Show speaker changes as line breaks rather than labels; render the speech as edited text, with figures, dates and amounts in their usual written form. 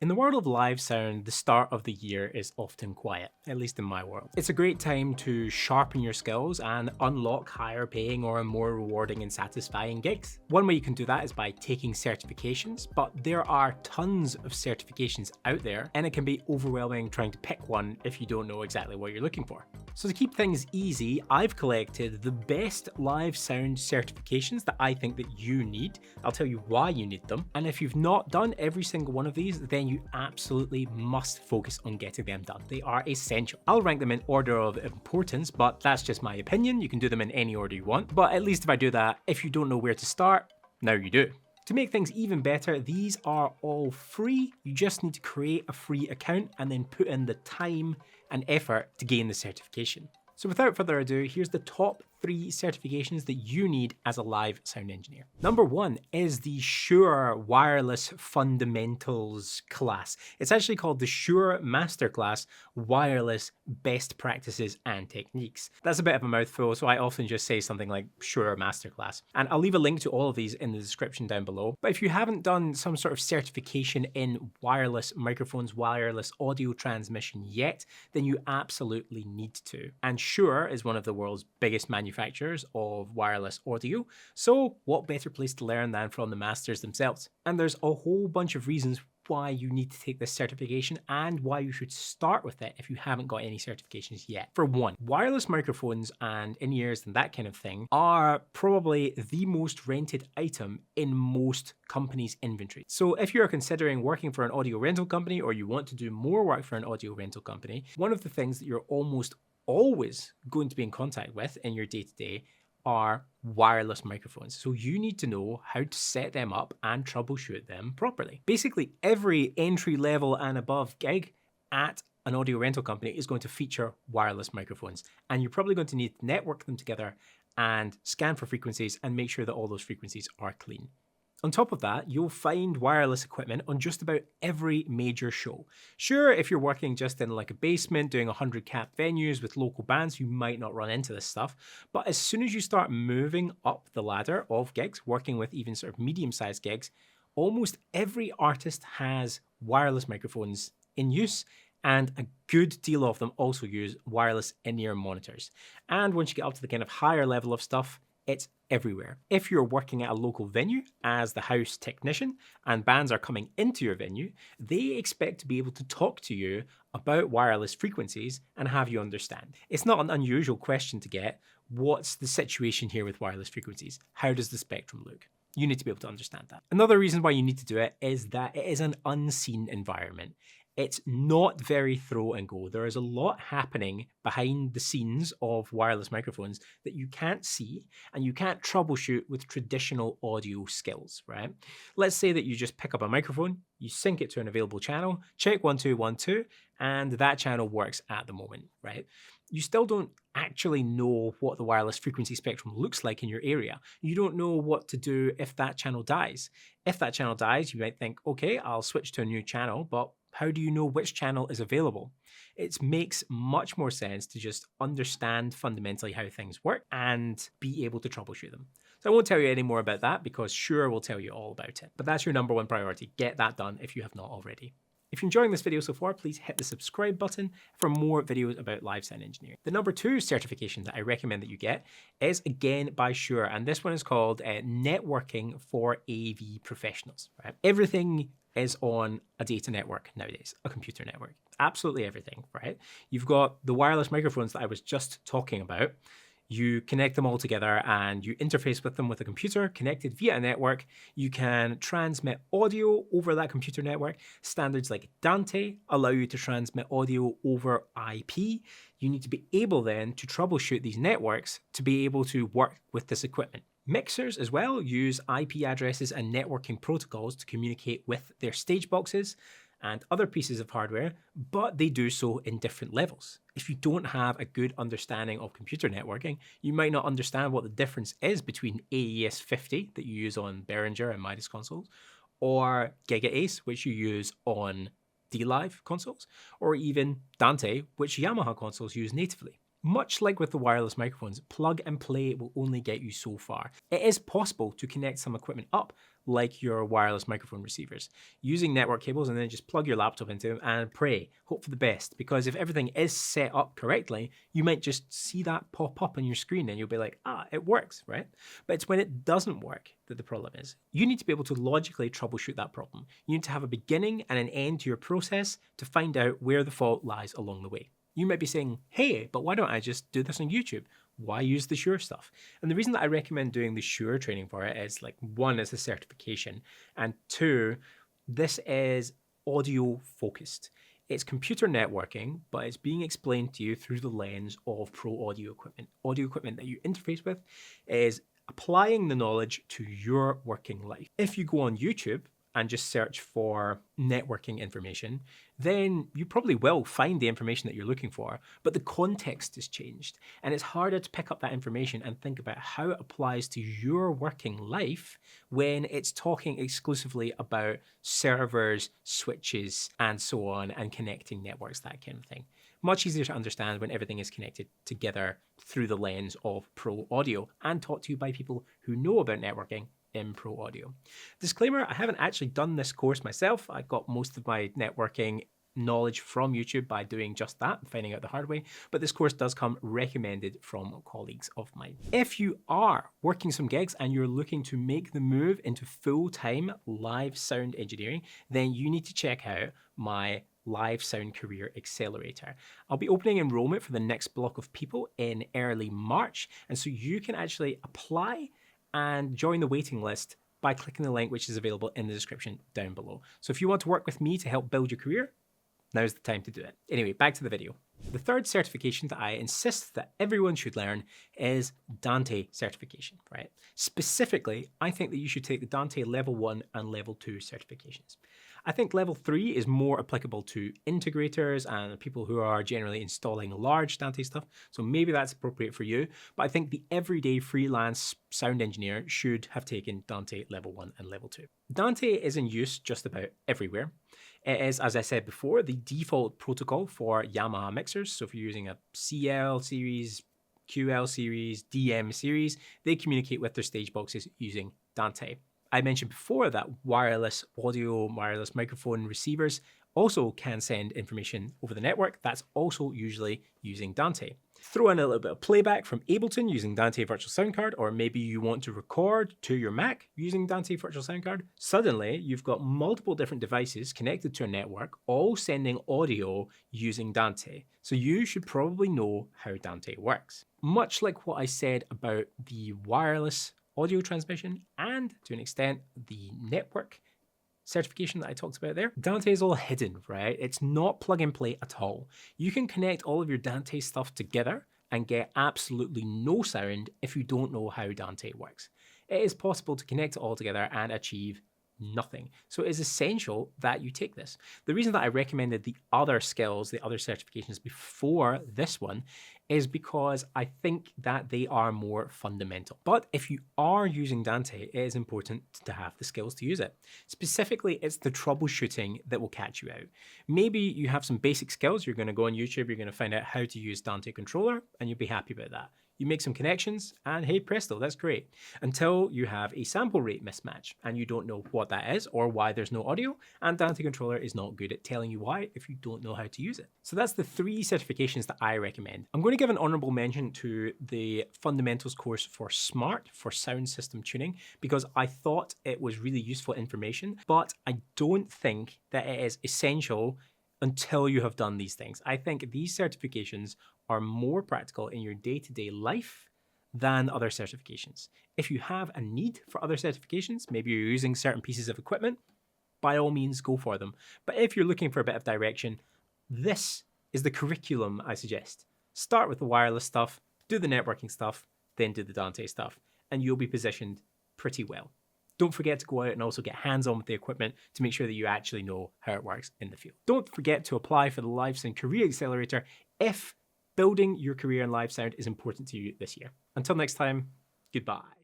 In the world of live sound, the start of the year is often quiet, at least in my world. It's a great time to sharpen your skills and unlock higher paying or more rewarding and satisfying gigs. One way you can do that is by taking certifications, but there are tons of certifications out there, and it can be overwhelming trying to pick one if you don't know exactly what you're looking for. So to keep things easy, I've collected the best live sound certifications that I think that you need. I'll tell you why you need them. And if you've not done every single one of these, then you absolutely must focus on getting them done. They are essential. I'll rank them in order of importance, but that's just my opinion. You can do them in any order you want. But at least if I do that, if you don't know where to start, now you do. To make things even better, these are all free. You just need to create a free account and then put in the time and effort to gain the certification. So without further ado, here's the top 3 certifications that you need as a live sound engineer. Number 1 is the Shure Wireless Fundamentals class. It's actually called the Shure Masterclass Wireless Best Practices and Techniques. That's a bit of a mouthful, so I often just say something like Shure Masterclass. And I'll leave a link to all of these in the description down below. But if you haven't done some sort of certification in wireless microphones, wireless audio transmission yet, then you absolutely need to. And Shure is one of the world's biggest manufacturers of wireless audio, so what better place to learn than from the masters themselves? And there's a whole bunch of reasons why you need to take this certification and why you should start with it if you haven't got any certifications yet. For one, wireless microphones and in-ears and that kind of thing are probably the most rented item in most companies' inventory. So if you're considering working for an audio rental company or you want to do more work for an audio rental company, one of the things that you're almost always going to be in contact with in your day-to-day are wireless microphones. So you need to know how to set them up and troubleshoot them properly. Basically, every entry level and above gig at an audio rental company is going to feature wireless microphones, and you're probably going to need to network them together and scan for frequencies and make sure that all those frequencies are clean. On top of that, you'll find wireless equipment on just about every major show. Sure, if you're working just in like a basement doing 100 cap venues with local bands, you might not run into this stuff. But as soon as you start moving up the ladder of gigs, working with even sort of medium-sized gigs, almost every artist has wireless microphones in use, and a good deal of them also use wireless in-ear monitors. And once you get up to the kind of higher level of stuff, it's everywhere. If you're working at a local venue as the house technician and bands are coming into your venue, they expect to be able to talk to you about wireless frequencies and have you understand. It's not an unusual question to get. What's the situation here with wireless frequencies? How does the spectrum look? You need to be able to understand that. Another reason why you need to do it is that it is an unseen environment. It's not very throw and go. There is a lot happening behind the scenes of wireless microphones that you can't see and you can't troubleshoot with traditional audio skills, right? Let's say that you just pick up a microphone, you sync it to an available channel, check 1 2 1 2, and that channel works at the moment, right? You still don't actually know what the wireless frequency spectrum looks like in your area. You don't know what to do if that channel dies. If that channel dies, you might think, okay, I'll switch to a new channel, but how do you know which channel is available? It makes much more sense to just understand fundamentally how things work and be able to troubleshoot them. So I won't tell you any more about that because Shure will tell you all about it. But that's your number 1 priority. Get that done if you have not already. If you're enjoying this video so far, please hit the subscribe button for more videos about live sound engineering. The number 2 certification that I recommend that you get is again by Shure, and this one is called Networking for AV Professionals. Right? Everything is on a data network nowadays, a computer network. Absolutely everything, right? You've got the wireless microphones that I was just talking about. You connect them all together and you interface with them with a computer connected via a network. You can transmit audio over that computer network. Standards like Dante allow you to transmit audio over IP. You need to be able then to troubleshoot these networks to be able to work with this equipment. Mixers as well use IP addresses and networking protocols to communicate with their stage boxes and other pieces of hardware, but they do so in different levels. If you don't have a good understanding of computer networking, you might not understand what the difference is between AES 50 that you use on Behringer and Midas consoles, or Giga Ace, which you use on D-Live consoles, or even Dante, which Yamaha consoles use natively. Much like with the wireless microphones, plug and play will only get you so far. It is possible to connect some equipment up, like your wireless microphone receivers, using network cables, and then just plug your laptop into them and pray, hope for the best, because if everything is set up correctly, you might just see that pop up on your screen and you'll be like, it works, right? But it's when it doesn't work that the problem is. You need to be able to logically troubleshoot that problem. You need to have a beginning and an end to your process to find out where the fault lies along the way. You might be saying, hey, but why don't I just do this on YouTube? Why use the Shure stuff? And the reason that I recommend doing the Shure training for it is like, one, it's a certification, and two, this is audio focused. It's computer networking, but it's being explained to you through the lens of pro audio equipment. Audio equipment that you interface with is applying the knowledge to your working life. If you go on YouTube and just search for networking information, then you probably will find the information that you're looking for, but the context has changed. And it's harder to pick up that information and think about how it applies to your working life when it's talking exclusively about servers, switches, and so on, and connecting networks, that kind of thing. Much easier to understand when everything is connected together through the lens of pro audio and taught to you by people who know about networking in pro audio. Disclaimer, I haven't actually done this course myself. I got most of my networking knowledge from YouTube by doing just that, finding out the hard way, but this course does come recommended from colleagues of mine. If you are working some gigs and you're looking to make the move into full-time live sound engineering, then you need to check out my Live Sound Career Accelerator. I'll be opening enrollment for the next block of people in early March, and so you can actually apply and join the waiting list by clicking the link which is available in the description down below. So if you want to work with me to help build your career, now's the time to do it. Anyway, back to the video. The third certification that I insist that everyone should learn is Dante Certification, right? Specifically, I think that you should take the Dante Level 1 and Level 2 certifications. I think Level 3 is more applicable to integrators and people who are generally installing large Dante stuff, so maybe that's appropriate for you, but I think the everyday freelance sound engineer should have taken Dante Level 1 and Level 2. Dante is in use just about everywhere. It is, as I said before, the default protocol for Yamaha mixers. So if you're using a CL series, QL series, DM series, they communicate with their stage boxes using Dante. I mentioned before that wireless audio, wireless microphone receivers also can send information over the network. That's also usually using Dante. Throw in a little bit of playback from Ableton using Dante Virtual Sound Card, or maybe you want to record to your Mac using Dante Virtual Sound Card. Suddenly, you've got multiple different devices connected to a network, all sending audio using Dante. So you should probably know how Dante works. Much like what I said about the wireless audio transmission and, to an extent, the network certification that I talked about there, Dante is all hidden, right? It's not plug and play at all. You can connect all of your Dante stuff together and get absolutely no sound if you don't know how Dante works. It is possible to connect it all together and achieve nothing. So it is essential that you take this. The reason that I recommended the other skills, the other certifications before this one, is because I think that they are more fundamental. But if you are using Dante, it is important to have the skills to use it. Specifically, it's the troubleshooting that will catch you out. Maybe you have some basic skills. You're going to go on YouTube, you're going to find out how to use Dante controller, and you'll be happy about that. You make some connections and hey presto, that's great. Until you have a sample rate mismatch and you don't know what that is or why there's no audio, and Dante Controller is not good at telling you why if you don't know how to use it. So that's the 3 certifications that I recommend. I'm going to give an honorable mention to the fundamentals course for Smart, for sound system tuning, because I thought it was really useful information, but I don't think that it is essential until you have done these things. I think these certifications are more practical in your day-to-day life than other certifications. If you have a need for other certifications, maybe you're using certain pieces of equipment, by all means go for them. But if you're looking for a bit of direction, this is the curriculum I suggest. Start with the wireless stuff, do the networking stuff, then do the Dante stuff, and you'll be positioned pretty well. Don't forget to go out and also get hands-on with the equipment to make sure that you actually know how it works in the field. Don't forget to apply for the Live Sound Career Accelerator if building your career in live sound is important to you this year. Until next time, goodbye.